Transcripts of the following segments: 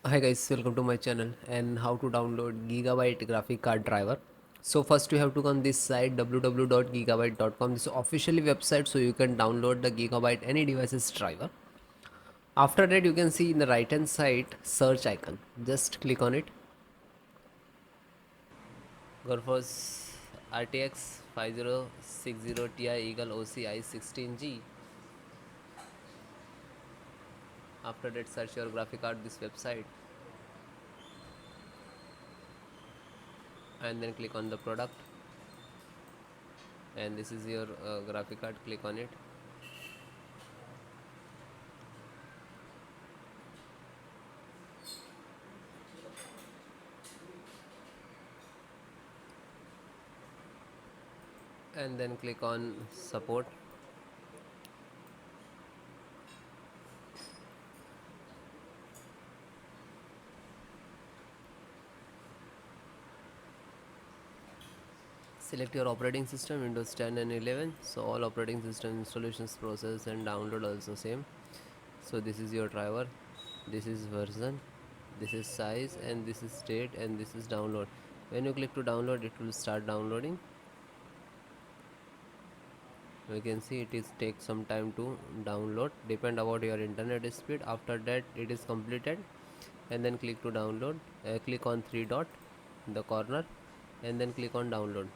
Hi guys, welcome to my channel and how to download Gigabyte graphic card driver. So first you have to go on this site www.gigabyte.com. This is officially website, so you can download the Gigabyte any devices driver. After that you can see in the right hand side search icon. Just click on it. Go for RTX 5060 Ti Eagle OCI 16G. After that search your graphic card this website and then click on the product, and this is your graphic card. Click on it. And then click on support. Select your operating system, Windows 10 and 11. So all operating system installations process and download also same. So this is your driver, this is version, this is size, and this is date, and this is download. When you click to download, it will start downloading. You can see it is take some time to download, depend about your internet speed. After that it is completed, and then click to download. Click on three dot in the corner and then click on download.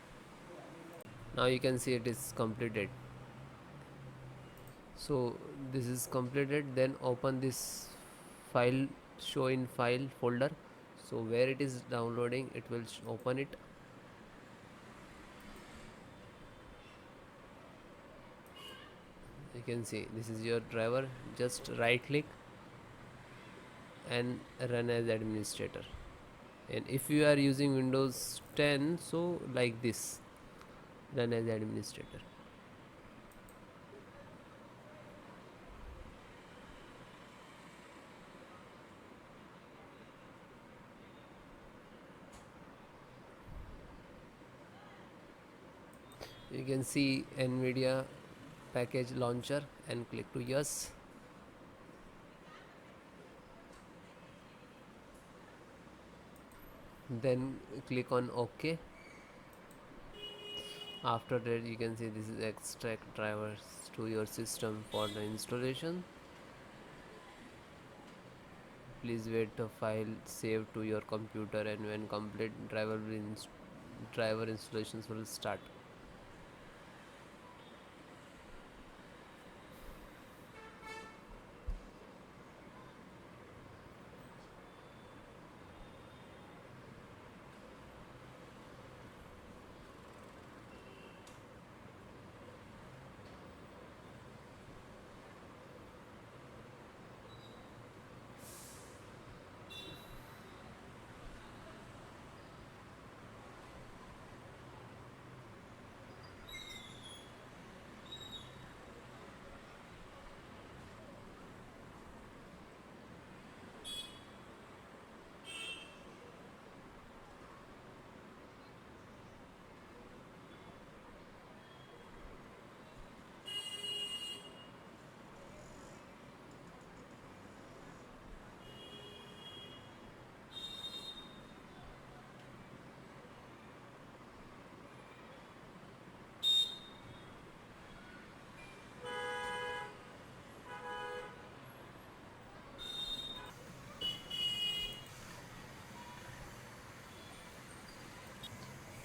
Now you can see it is completed. So this is completed. Then open this file, show in file folder. So where it is downloading, it will open it. You can see this is your driver. Just right click and run as administrator. And if you are using Windows 10, so like this, run as administrator. You can see NVIDIA package launcher and click to yes. Then click on OK. After that you can see this is extract drivers to your system for the installation. Please wait the file save to your computer, and when complete, driver installations will start.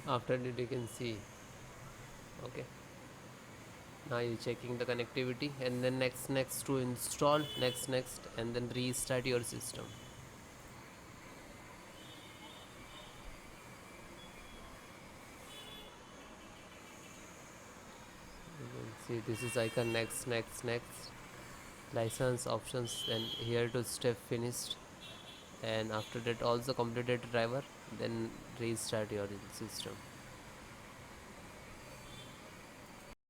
After that you can see, okay, now you're checking the connectivity, and then next to install, next, and then restart your system. You can see this is icon, next, license options, and here to step finished. And after that also completed driver, then restart your system.